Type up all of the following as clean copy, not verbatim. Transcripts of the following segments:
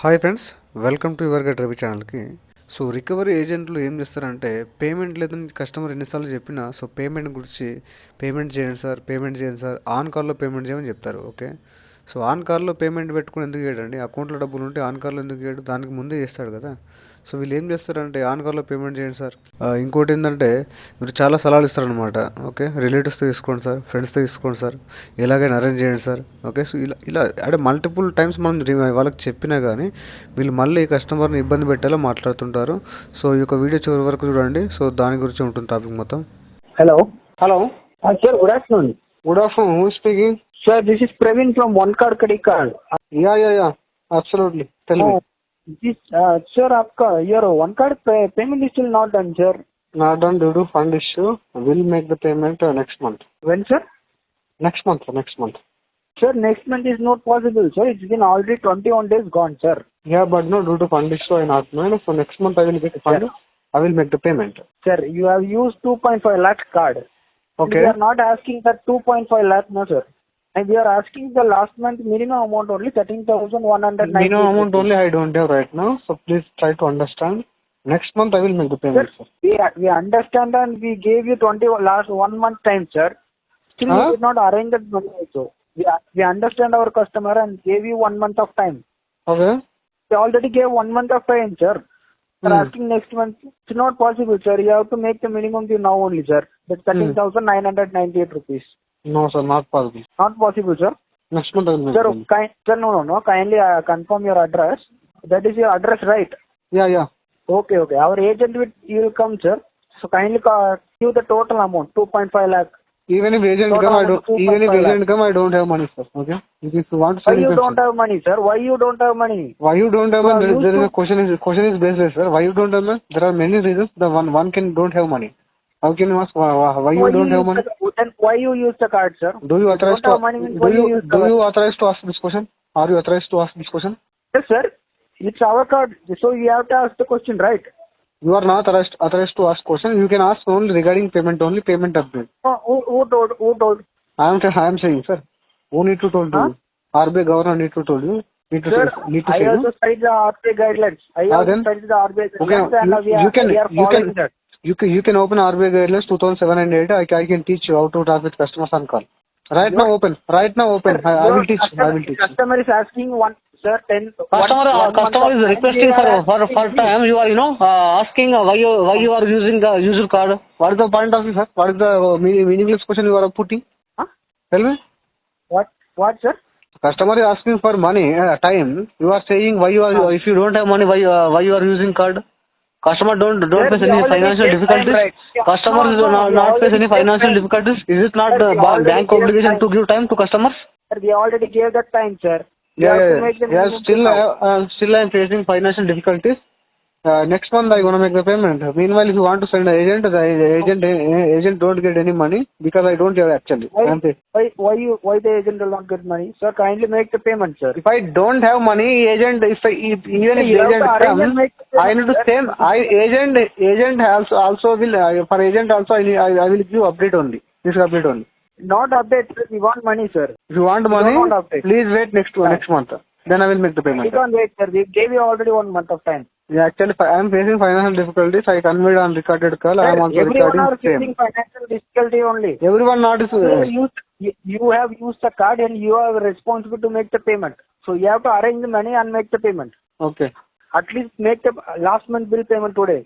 Hi friends, welcome to your get Ravi ఛానల్కి. So recovery ఏజెంట్లు ఏం చేస్తారంటే పేమెంట్ లేదని కస్టమర్ ఎన్నిసార్లు చెప్పినా పేమెంట్ గురించి పేమెంట్ చేయండి సార్, ఆన్ కాల్లో పేమెంట్ చేయమని చెప్తారు. ఓకే, సో ఆన్ కాల్లో పేమెంట్ పెట్టుకుని ఎందుకు చేయడండి? అకౌంట్లో డబ్బులు ఉంటే ఆన్ కాల్లో ఎందుకు చేయడు? దానికి ముందే చేస్తాడు కదా. సో వీళ్ళు ఏం చేస్తారంటే ఆన్ కాల్లో పేమెంట్ చేయండి సార్. ఇంకోటి ఏంటంటే మీరు చాలా సలహాలు ఇస్తారనమాట. ఓకే, రిలేటివ్స్తో తీసుకోండి సార్, ఫ్రెండ్స్తో తీసుకోండి సార్, ఎలాగైనా అరేంజ్ చేయండి సార్. ఓకే, సో ఇలా ఇలా అంటే మల్టిపుల్ టైమ్స్ మనం వాళ్ళకి చెప్పినా కానీ వీళ్ళు మళ్ళీ కస్టమర్ని ఇబ్బంది పెట్టేలా మాట్లాడుతుంటారు. సో ఈ యొక్క వీడియో చివరి వరకు చూడండి. సో దాని గురించి ఉంటుంది టాపిక్ మొత్తం. Hello. Hello. Sir, good afternoon. Good afternoon. Who is speaking? Sir, this is Praveen from One Card Credit Card. Yeah. Absolutely. Tell me. Sir, your One Card payment is still not done, sir. Not done due to fund issue. We'll make the payment next month. When, sir? Next month. Sir, next month is not possible, sir. It's been already 21 days gone, sir. Yeah, but no, due to fund issue I not made. So next month I will get the fund. Sir. I will make the payment. Sir, you have used 2.5 lakh card. Okay. We are not asking that 2.5 lakh, no, sir. And we are asking the last month minimum amount only 13,190. Minimum amount only I don't have right now. So please try to understand. Next month I will make the payment, sir. We understand and we gave you last 1 month time, sir. Still we did not arrange that money also. We understand our customer and gave you 1 month of time. Okay. We already gave 1 month of time, sir. Sir, asking next month, it's not possible, sir. You have to make the minimum due now only, sir. That's 13,998 rupees. No, sir, not possible. Not possible, sir. Next month I will make Sir, the payment. sir, no. Kindly confirm your address. That is your address, right? Yeah. Okay. Our agent will come, sir. So kindly give the total amount, 2.5 lakh. Even if agent Total come, amount 2.5 I don't have money, sir. Okay. If you want to Why send, you can don't send. have money, sir? Why you don't have money? Why you don't have You money? are There is used a question is baseless, sir. Why you don't have money? There are many reasons. The one can don't have money. How can you ask why you don't have money? Then why you use the card, sir? Do you authorize don't have money means why you use the do card? you authorize to ask this question? Are you authorized to ask this question? Yes, sir. It's our card, so you have to ask the question, right? You are not authorized to ask question. You can ask only regarding payment update. Who told? I am saying, sir. Who need to told you? RBI governor need to told you. Sir, Need to I say also studied the RBI guidelines. I also then? studied the RBI Okay, guidelines and we are following that. You can open RBI guidelines 2007 and 8. I can teach you how to talk with customers on call. Right now open. Sir, I will teach. Customer is asking one, sir, 10. Customer is requesting for time. You are asking why you are using the user card. What is the point of it, sir? What is the meaningless question you are putting? Huh? Tell me. What, sir? Customer is asking for money, time. You are saying why you are if you don't have money, why you are using card? Customer don't Sir, face we any already financial gave difficulties. time, right? Customer No, is we not face already any gave financial time. difficulties. Is it not Sir, the we already bank gave obligation time. to give time to customers? Sir, we already gave that time, sir. We Yeah. have to make the minimum Still I am facing financial difficulties. Next month I gonna make the payment. Meanwhile, if you want to send an agent, the agent don't get any money because I don't have actually. Why the agent will not get money? Sir, kindly make the payment, sir. If I don't have money, agent even if you the have agent to arrange and comes, make the I need to payment, same. Agent also will for agent also I will give update only. This update only. Not update, sir. We want money, sir. If you want We money, don't want update. please wait next month. Then I will make the We payment. can't wait, sir. We gave you already 1 month of time. Yeah, actually I am facing financial difficulties. I conveyed on recorded call. I am Sir, also everyone are recording facing same. financial difficulty only. Everyone not is. You have used the card and you are responsible to make the payment. So you have to arrange the money and make the payment. Okay. At least make the last month bill payment today.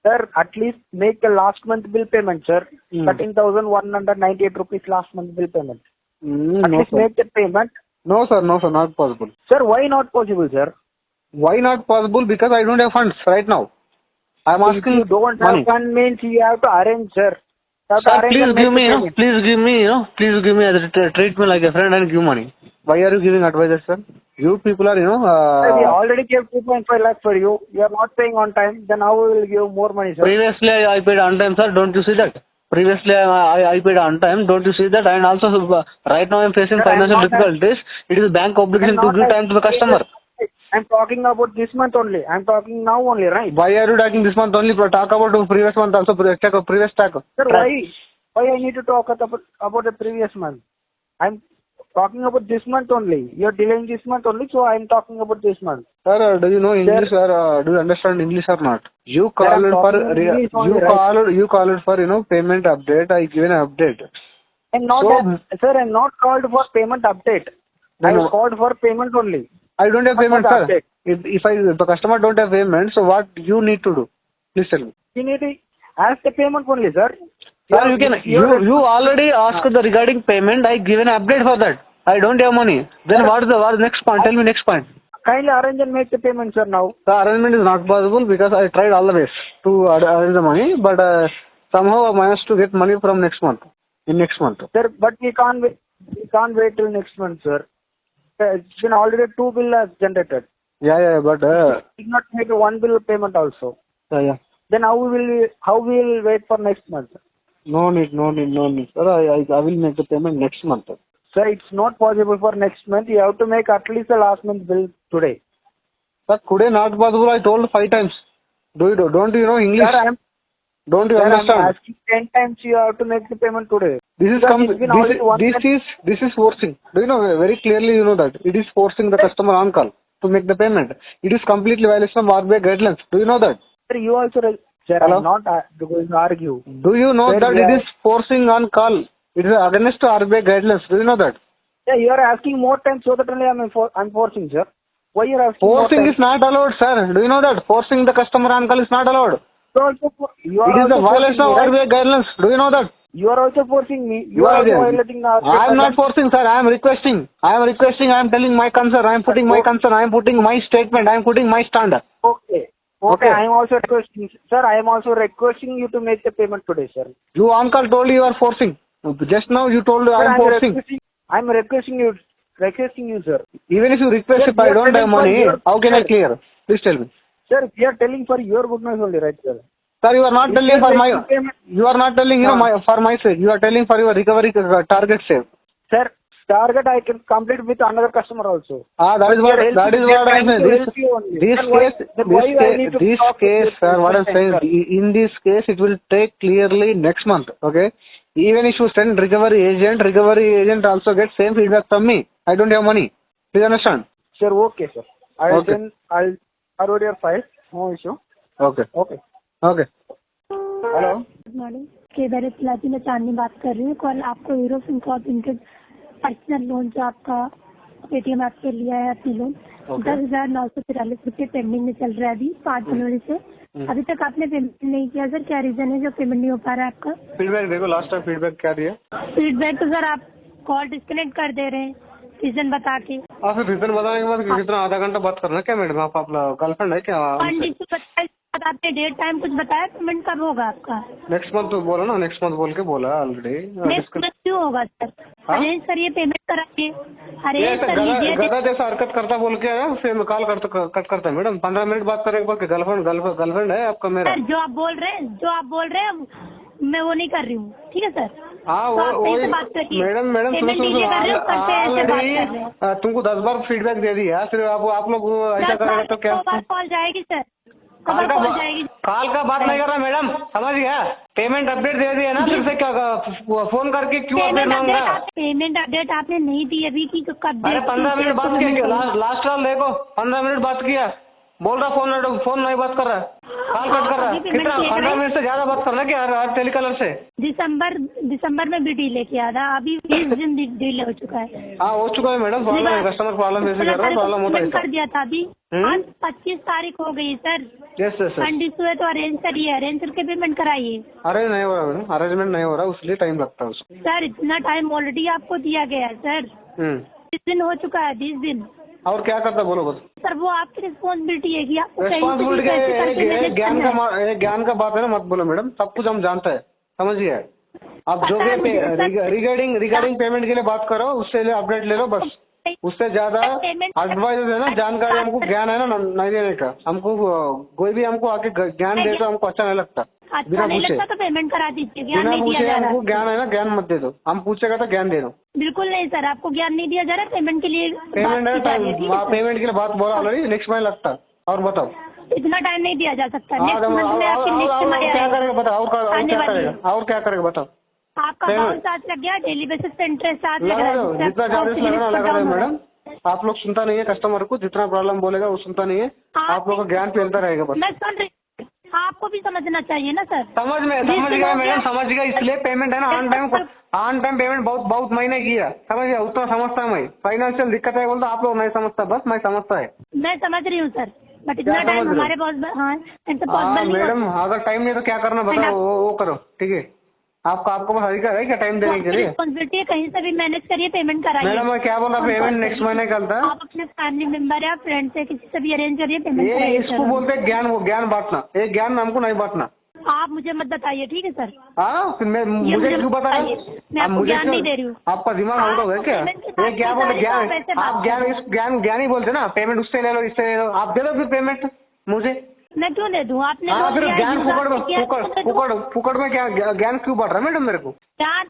Sir, at least make the last month bill payment, sir. 13,198 rupees last month bill payment. At No, least sir. make the payment. No, sir, not possible. Sir, why not possible, sir? Why not possible? Because I don't have funds right now. I am If asking you don't money. have fund means you have to arrange, sir. You have to Sir, arrange please and make give the me, payment. please give me treat me like a friend and give money. Why are you giving advices, sir? You people are, Sir, we already gave 2.5 lakh for you. You are not paying on time. Then how we will give more money, sir? Previously I paid on time, sir. Don't you see that? Previously I paid on time. Don't you see that? And also right now I am facing Sir, I am financial not difficulties. It is bank obligation to give time to the customer. I'm talking about this month only. I'm talking now only, right? Why are you talking this month only? Talk about the previous month also. Check previous track. Sir, why I need to talk about the previous month? talking about this month only. You're delaying this month only, so I'm talking about this month. Sir, do you know English or do you understand English or not? You called I'm for talking English only, right? you called for payment update. I given an update. I'm not, sir. I'm not called for payment update. I No. called for payment only. I don't have What payment, was the sir. update? If the customer don't have payment, so what you need to do? Please tell me. You need to ask the payment only, sir. Sir, you already asked the regarding payment. I given an update for that. I don't have money. Then what is the next point? Tell me next point. Kindly arrange and make the payment, sir, now. The arrangement is not possible because I tried all the ways to arrange the money, but somehow I managed to get money from next month. In next month. Sir, but we can't wait. We can't wait till next month, sir. It's been already 2 bills generated. Yeah, but We not make a 1 bill payment also. yeah. Then how we will wait for next month? No need. Sir, I will make the payment next month. Sir, it's not possible for next month. You have to make at least the last month bill today. Sir, today not possible. I told 5 times. Don't you know English? Sir, Don't you I'm understand? asking 10 times. You have to make the payment today. This is Because it's been already one this is forcing. Do you know very clearly? You know that it is forcing the customer on call to make the payment. It is completely violation of RBI guidelines. Do you know that? Sir, you also. Sir, Hello? I'm not going to argue. Do you know Sir, that it is forcing on call? It is against RBI guidelines. Do you know that? Yeah, you are asking more time, so that only I'm forcing, sir. Why you are asking Forcing more is not allowed, sir. Do you know that? Forcing the customer on call is not allowed. You are It is also a violation of forcing me, right? RBI guidelines. Do you know that? You are also forcing me. You are also violating the I am not forcing, sir. I am requesting. I am telling my concern. I am putting my concern. I am putting my statement. I am putting my standard. Okay. Okay. I am also requesting, sir. I am also requesting you to make the payment today, sir. You on call told you are forcing. Just now you told I am forcing. I'm requesting you, sir. Even if you request, Sir, if I we are don't have telling for money, your- how can I sir. clear? Please tell me. Sir, we are telling for your goodness only, right, sir? Sir, you are not If telling you are for my. making payment- You are not telling for my sake. You are telling for your recovery target save. Sir, target I can complete with another customer also. That is what I am saying. This case, sir, what I'm saying, in this case, it will take clearly next month, okay? Even if you send recovery agent also gets same feedback from me. I don't have money. Please understand? Sir, okay, sir. I'll Okay. forward your file. No issue. Okay. Okay. Okay. Hello. Good morning केदार इतलाती में चांदनी बात कर रही हूँ। कल आपको Hero FinCorp limited personal loan जो आपका पेटीएम ऐप से लिया है अपनी लोन 10,943 रुपये पेंडिंग में चल रहा है अभी 5 जनवरी से। अभी तक आपने पेमेंट नहीं किया सर, क्या रीजन है जो पेमेंट नहीं हो पा रहा है आपका? फीडबैक देखो, लास्ट टाइम फीडबैक क्या दिया? फीडबैक तो सर आप कॉल डिस्कनेक्ट कर दे रहे हैं रीजन बता के। फिर रीजन बताने के बाद कितना आधा घंटा बात करना क्या मैडम? आप अपना गर्लफ्रेंड है क्या? आपने डेट टाइम कुछ बताया पेमेंट कब होगा आपका? नेक्स्ट मंथ बोला ना, नेक्स्ट मंथ बोल के बोला ऑलरेडी। नेक्स्ट मंथ क्यों होगा सर? अरेंज करिए, पेमेंट कराइए, अरेंज कर लीजिए। गधा जैसा हरकत करता बोल के आया, फिर कॉल कट करता है मैडम। 15 मिनट बात करें के गर्लफ्रेंड है आपका मेरा? सर जो आप बोल रहे हैं मैं वो नहीं कर रही हूँ, ठीक है सर? हाँ वही बात करिए मैडम सुनो, तुमको 10 बार फीडबैक दे दिया, फिर आप लोग ऐसा करेगा तो क्या? कॉल जाएगी सर, कॉल का बात नहीं कर रहा मैडम, समझ गया? पेमेंट अपडेट दे दिया ना, फिर से क्या फोन करके क्यों अपडेट मांग रहा? पेमेंट अपडेट आपने नहीं दी अभी की कब? अरे 15 मिनट बात किया, लास्ट कॉल देखो, 15 मिनट बात किया, बोल रहा फोन नहीं बात कर रहा, कॉल कट कर रहा। कितना 15 मिनट से ज्यादा बात करना क्या हर टेलीकॉलर से? दिसंबर में भी डीले किया था, अभी 20 दिन डिले हो चुका है। हाँ हो चुका है मैडम, प्रॉब्लम है, कस्टमर प्रॉब्लम फेस कर रहा है, प्रॉब्लम होता है। कर दिया था अभी, आज 25 तारीख हो गई सर। यस कंडीशन है तो अरेंज करिए, अरेंज करके पेमेंट कराइए। अरेंज नहीं हो रहा मैडम, अरेंजमेंट नहीं हो रहा, उसलिए टाइम लगता है उसको। सर इतना टाइम ऑलरेडी आपको दिया गया है सर, 20 दिन हो चुका है, 20 दिन। और क्या करता बोलो बस? सर वो आपकी रिस्पॉन्सिबिलिटी है कि आपको रिस्पॉन्सिबिलिटी ज्ञान का बात है ना, मत बोलो मैडम, सब कुछ हम जानते हैं, समझिए? आप जो भी रिगार्डिंग पेमेंट के लिए बात करो, उससे अपडेट ले लो बस, उससे ज्यादा एडवाइस है ना, जानकारी हमको ज्ञान है ना नहीं देने का। हमको कोई भी हमको आके ज्ञान दे तो हमको अच्छा नहीं लगता, अच्छा नहीं लगता तो पेमेंट करा दीजिए, ज्ञान बिना नहीं दिया पूछे जा रहा। हमको ज्ञान है ना, ज्ञान मत दे दो, हम पूछेगा तो ज्ञान दे दो। बिल्कुल नहीं सर, आपको ज्ञान नहीं दिया जा रहा, पेमेंट के लिए पेमेंट है, पेमेंट के लिए बात बोला ऑलरेडी, नेक्स्ट महीने लगता। और बताओ, इतना टाइम नहीं दिया जा सकता। नेक्स्ट मंथ में आपकी और नेक्स्ट क्या करेगा बताओ, और क्या करेगा बताओ? आपका Payment- बाउंस चार्ज लग गया, डेली बेसिस पे इंटरेस्ट चार्ज लग लगा रहा है, दो, जिससे जितना आपका चार्जेस सिविल लगाना स्कोर लगा दो डाउन हो रहा मैडम। है। आप लोग सुनता नहीं है कस्टमर को, जितना प्रॉब्लम बोलेगा वो सुनता नहीं है। आप लोग का ज्ञान फैलता रहेगा बस। मैं सुन रही, आपको भी समझना चाहिए ना सर। समझ गया मैडम, समझ गया। इसलिए पेमेंट है ना ऑन टाइम पेमेंट बहुत बहुत महीने किया, समझ गया, उतना समझता मैं। फाइनेंशियल दिक्कत है बोलता आप लोग नहीं समझता, बस मैं समझता है। मैं समझ रही हूँ सर, बट इतना क्या समझ टाइम रहे हो? हमारे पास, हाँ, ऐसे हाँ पॉसिबल नहीं मैडम, होता। अगर टाइम नहीं तो क्या करना बताओ, वो करो, ठीक है। आपको पास अधिकार है क्या टाइम देने के लिए? रिस्पॉन्सिबिलिटी है, कहीं से भी मैनेज करिए, पेमेंट कराइए। मैडम मैं क्या बोल रहा, पेमेंट नेक्स्ट महीने कल था। आप अपने फैमिली मेंबर या फ्रेंड से किसी से भी अरेंज करिए, पेमेंट ये कराइए इसको सर। बोलते हैं ज्ञान, वो ज्ञान बांटना, ये ज्ञान हमको नहीं बांटना। आप मुझे मत बताइए, ठीक है सर। हाँ फिर मैं ये मुझे क्यों बता रहे बताइए, हो? मैं आप आपको मुझे ज्ञान क्यों, नहीं दे रही हूँ। आपका दिमाग आउट हो गया क्या? पेमेंट के साथ ये क्या बोलते कोई ज्ञान, तारीफ ऐसे बात आप ज्ञान कर इस ज्ञान ही बोलते ना, पेमेंट उससे ले लो इससे ले लो, आप दे दो फिर पेमेंट मुझे। मैं क्यों दे दूँ? आपने हाँ लोन फिर लिया है, ज्ञान use आपने किया है, फुकड़ तो दे दूँ। फुकड़ में क्या ज्ञान क्यों बढ़ रहा है मैडम मेरे को?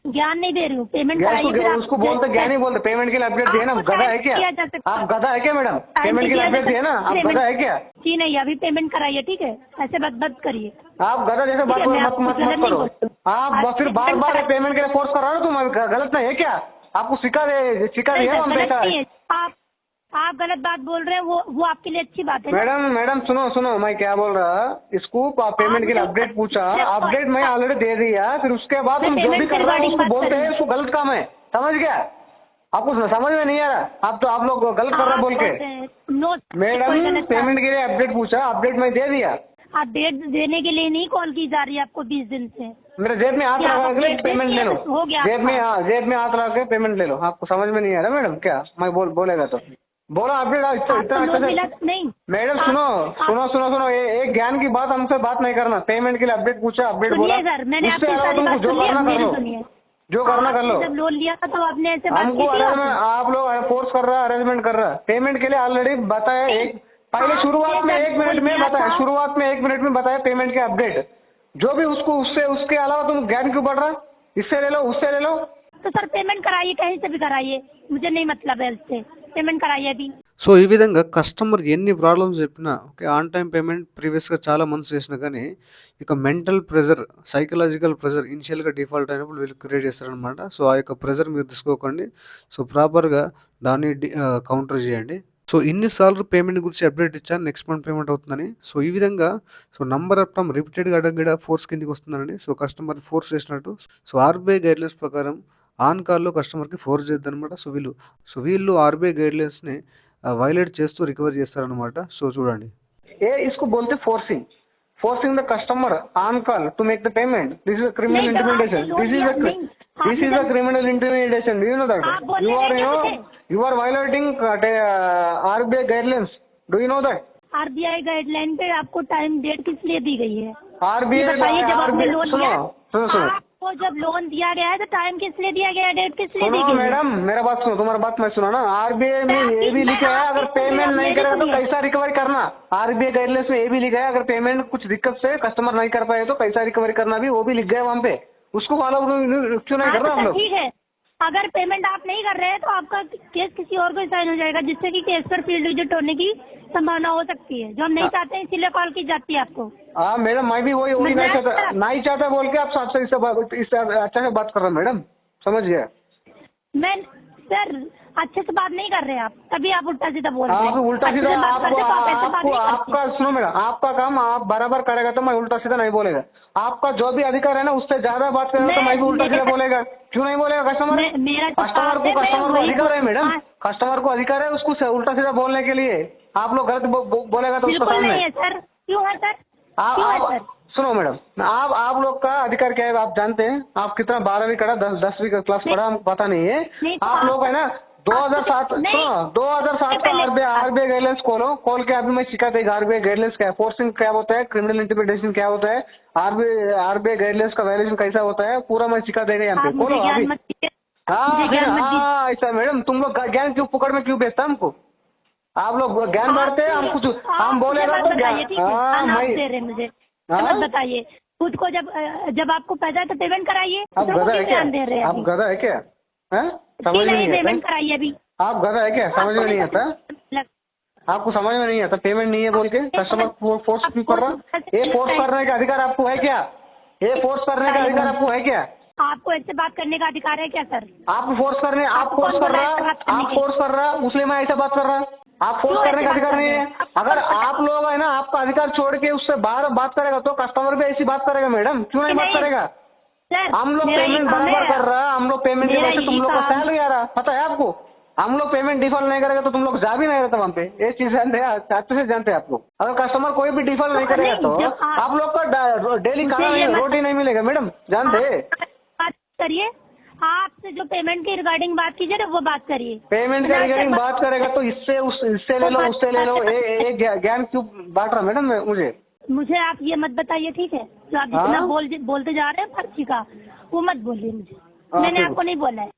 ज्ञान नहीं दे रही हूँ, पेमेंट ज्ञान कराइए फिर उसको बोलते ज्ञान ही बोलते, पेमेंट के लिए अपडेट दिए ना, आपको गधा है time क्या? दिया जा सकता है। आप गधा है क्या मैडम? पेमेंट के लिए अपडेट दिए ना, आप गधा है क्या? जी नहीं, अभी पेमेंट कराइए, ठीक है, ऐसे बंद करिए। आप गधा जैसे बात ठीक है, मैं मत आपको मत गलत मत नहीं करो। बोलती। आप फिर बार बार पेमेंट के लिए फोर्स कर रहे हो, तुम गलत नहीं है क्या? आपको सिखा दिया हम गलत पैसा। नहीं है, आप गलत बात बोल रहे हैं, वो आपके लिए अच्छी बात है ना? मैडम सुनो मैं क्या बोल रहा, इसको पेमेंट के लिए अपडेट पूछा, अपडेट मैं ऑलरेडी दे दिया, फिर उसके बाद तुम जो भी कर रहे हो उसको बोलते हैं उसको गलत काम है, समझ गया? आपको समझ में नहीं आ रहा, आप लोग गलत कर रहे बोल के। मैडम पेमेंट के लिए अपडेट पूछा, अपडेट मैं दे दिया। अपडेट देने के लिए नहीं कॉल की जा रही है आपको 20 दिन से। मेरे जेब में हाथ क्या लगा के update पेमेंट ले लो, हो गया जेब में हाथ लगा के पेमेंट ले लो। आपको समझ में नहीं आ रहा मैडम क्या? मैं बोलेगा तो बोला अपडेट इतना आपको अच्छा लोन मिला से। नहीं? मैडम सुनो, एक ज्ञान की बात हमसे बात नहीं करना। पेमेंट के लिए अपडेट पूछा, अपडेट बोला, सुनिए सर, मैंने उससे आपकी अलावा सारी तुमको बात जो सुन ली, करना अब कर मेरी लो, सुनिए। जो करना कर लो। आपने जब लोन लिया था तो आपने ऐसे बात की हमको थी अरेंजमेंट, आपने? आप लोग फोर्स कर रहा है, अरेंजमेंट कर रहा है। पेमेंट के लिए ऑलरेडी बताया, एक पहले शुरुआत में 1 मिनट में बताया, शुरुआत में 1 मिनट में बताया पेमेंट के अपडेट, जो भी उसको उसके अलावा तुम ज्ञान क्यों बढ़ रहा? इससे ले लो उससे ले लो। तो सर पेमेंट कराइए, कहीं से भी कराइए, मुझे नहीं मतलब है इससे, पेमेंट कराइए अभी। సో ఈ విధంగా కస్టమర్ ఎన్ని ప్రాబ్లమ్స్ చెప్పినా ఓకే ఆన్ టైం పేమెంట్ ప్రీవియస్గా చాలా మంత్స్ చేసినా కానీ ఇక మెంటల్ ప్రెజర్ సైకలాజికల్ ప్రెజర్ ఇనిషియల్గా డిఫాల్ట్ అయినప్పుడు వీళ్ళు క్రియేట్ చేస్తారనమాట. సో ఆ యొక్క ప్రెజర్ మీరు తీసుకోకండి. సో ప్రాపర్గా దాన్ని కౌంటర్ చేయండి. సో ఇన్నిసార్లు పేమెంట్ గురించి అప్డేట్ ఇచ్చాను, నెక్స్ట్ మంత్ పేమెంట్ అవుతుందని. సో ఈ విధంగా నంబర్ ఆఫ్ టైమ్ రిపీటెడ్గా అడగడ ఫోర్స్ కిందికి వస్తుందండి. సో కస్టమర్ ఫోర్స్ చేసినట్టు. సో ఆర్బీఐ గైడ్లైన్స్ ప్రకారం ఆన్ కాల్లో కస్టమర్కి ఫోర్స్ చేయొద్దనమాట. సో వీళ్ళు ఆర్బీఐ గైడ్లైన్స్ని వైలేట్ చేస్తూ రికవరీ చేస్తారనమాట. సో చూడండి. ये इसको बोलते forcing the customer on call to make the payment. This is criminal intimidation. This is a criminal intimidation. Do you know that? You are violating RBI guidelines. Do you know that? RBI guideline पे आपको time date किस लिए दी गई है? RBI जब आपने loan लिया, सुनो आपको जब लोन दिया गया है तो टाइम किस लिए दिया गया है, डेट किस लिए दी गई है? मैडम मेरा बात सुनो, तुम्हारा बात मैं सुना ना। आरबीआई में ये भी लिखा है अगर पेमेंट नहीं करेगा तो कैसा रिकवरी करना। आरबीआई गाइडलाइंस में ये भी लिखा है अगर पेमेंट कुछ दिक्कत से कस्टमर नहीं कर पाए तो कैसा रिकवरी करना, भी वो भी लिख गया वहाँ पे। उसको फॉलो क्यों नहीं कर रहा हम लोग? ठीक है, अगर पेमेंट आप नहीं कर रहे हैं तो आपका केस किसी और को साइन हो जाएगा, जिससे कि केस पर फील्ड विजिट होने की संभावना हो सकती है, जो हम नहीं चाहते हैं, इसीलिए कॉल की जाती है आपको। हाँ मैडम, मैं भी वही नहीं चाहता बोल के आप आपसे इससे अच्छा से बात कर रहा हूँ मैडम, समझ गया? मैं सर अच्छे से बात नहीं कर रहे हैं आप, तभी आप उल्टा सीधा बोल रहे हैं। आप उल्टा सीधा अच्छे से बात करते तो आप ऐसे बात नहीं करते। आपका सुनो मैडम, आपका काम आप बराबर करेगा तो मैं उल्टा सीधा नहीं बोलेगा। आपका जो भी अधिकार है ना उससे ज्यादा बात करेगा तो मैं भी उल्टा सीधा बोलेगा। क्यों नहीं बोलेगा कस्टमर? कस्टमर को अधिकार है मैडम, कस्टमर को अधिकार है उसको उल्टा सीधा बोलने के लिए। आप लोग गलत बोलेगा तो उसका बिल्कुल सामने नहीं है सर। क्यों है सर? आप सुनो मैडम, आप लोग का अधिकार क्या है आप जानते हैं? आप कितना 12वीं करा, 10वीं क्लास पढ़ा हमको पता नहीं है। आप लोग है ना 2007 का आरबीआई गाइडलाइंस खोल के अभी मैं सिखा देगा आरबीआई गाइडलाइंस क्या है, फोर्सिंग क्या होता है, क्रिमिनल इंटिमिडेशन क्या होता है, आरबीआई गाइडलाइंस का वायलेशन कैसा होता है, पूरा मैं सिखा देगा यहाँ पे। खोलो अभी। हाँ ऐसा मैडम, तुम लोग ज्ञान क्यों पकड़ में क्यों बेचता हमको? आप लोग ज्ञान बांटते हैं, हम कुछ हम बोलेगा तो ज्ञान मुझे मत बताइए। खुद को जब आपको पैसा है तो पेमेंट कराइए। आप गधा है क्या? आप गधा है क्या? समझ में नहीं पेमेंट आता? कराइए अभी। आप गधा है क्या? समझ में नहीं आता? आपको समझ में नहीं आता? पेमेंट नहीं है बोल के कस्टमर फोर्स क्यों कर रहा? ये फोर्स करने का अधिकार आपको है क्या? ये फोर्स करने का अधिकार आपको है क्या? आपको ऐसे बात करने का अधिकार है क्या सर? आप फोर्स कर रहे, आप आपको फोर्स कौन कर बोला रहा, ऐसे बात करने आप की? फोर्स कर रहा, इसलिए मैं ऐसा बात कर रहा। आप फोर्स क्यों करने ऐसे का बात अधिकार कर नहीं रहे है। हैं? आप अगर कौन बोला? आप लोग है ना आपका अधिकार छोड़ के उससे बाहर बात करेगा तो कस्टमर भी ऐसी बात करेगा मैडम, क्यों नहीं बात नहीं। करेगा? सर हम लोग मेरा पेमेंट ये- बराबर मेरा- कर रहा, हम लोग पेमेंट के मेरा वजह से तुम यही लोग को काम- सैलरी आ रहा, पता है आपको? हम लोग पेमेंट डिफॉल्ट नहीं करेगा तो तुम लोग जा भी नहीं रहते वहाँ पे, ये चीज जानते हैं, अच्छे से जानते हैं आप लोग। अगर कस्टमर कोई भी डिफॉल्ट नहीं करेगा नहीं, तो जब आप लोग का डेली मुझे खाना ये मत- रोटी नहीं मिलेगा मैडम, जानते हैं। बात करिए, आपसे जो पेमेंट के रिगार्डिंग बात कीजिए ना वो बात करिए। पेमेंट के मैं रिगार्डिंग आपसे बात करेगा तो इससे ले लो, उससे ले लो, एक ज्ञान क्यों बांट रहा मैडम मुझे? मुझे आप ये मत बताइए, ठीक है? जो आप हाँ? जितना बोलते जा रहे हैं पर्ची का, वो मत बोलिए मुझे। मैंने ठीक। आपको नहीं बोला है।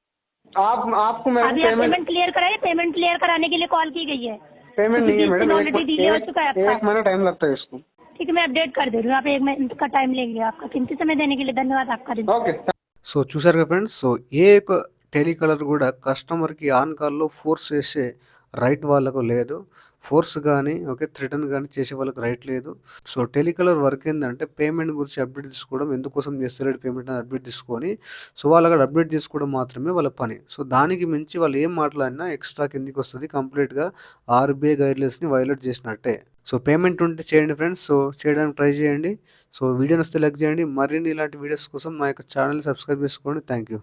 आपको मेरे अभी को आप पेमेंट पेमेंट क्लियर कराइए, पेमेंट क्लियर कराने के लिए कॉल की गई है। पेमेंट नहीं है मैडम, ऑलरेडी डिले हो चुका है एक आपका। महीना टाइम लगता है इसको। ठीक है, मैं अपडेट कर दे रही हूँ। आप 1 मिनट का टाइम लेंगे। आपका कीमती समय देने के लिए धन्यवाद। आपका दिन ఓకే సో చూసారు కదా ఫ్రెండ్స్, సో ఏ ఒక టెలికాలర్ కూడా కస్టమర్కి ఆన్ కాల్లో ఫోర్స్ చేసే రైట్ వాళ్ళకు లేదు. ఫోర్స్ కానీ ఓకే థ్రెటన్ కానీ చేసే వాళ్ళకి రైట్ లేదు. సో టెలికాలర్ వర్క్ ఏంటంటే పేమెంట్ గురించి అప్డేట్ తీసుకోవడం, ఎందుకోసం చేస్తలేడు పేమెంట్ అని అప్డేట్ తీసుకొని సో వాళ్ళు అక్కడ అప్డేట్ చేసుకోవడం మాత్రమే వాళ్ళ పని. సో దానికి మించి వాళ్ళు ఏం మాట్లాడినా ఎక్స్ట్రా కిందికి వస్తుంది, కంప్లీట్గా ఆర్బీఐ గైడ్లైన్స్ని వైలేట్ చేసినట్టే. సో పేమెంట్ ఉంటే చేయండి ఫ్రెండ్స్, సో చేయడానికి ట్రై చేయండి. సో వీడియో నచ్చితే లైక్ చేయండి. మరిన్ని ఇలాంటి వీడియోస్ కోసం మా యొక్క ఛానల్ సబ్స్క్రైబ్ చేసుకోండి. Thank you.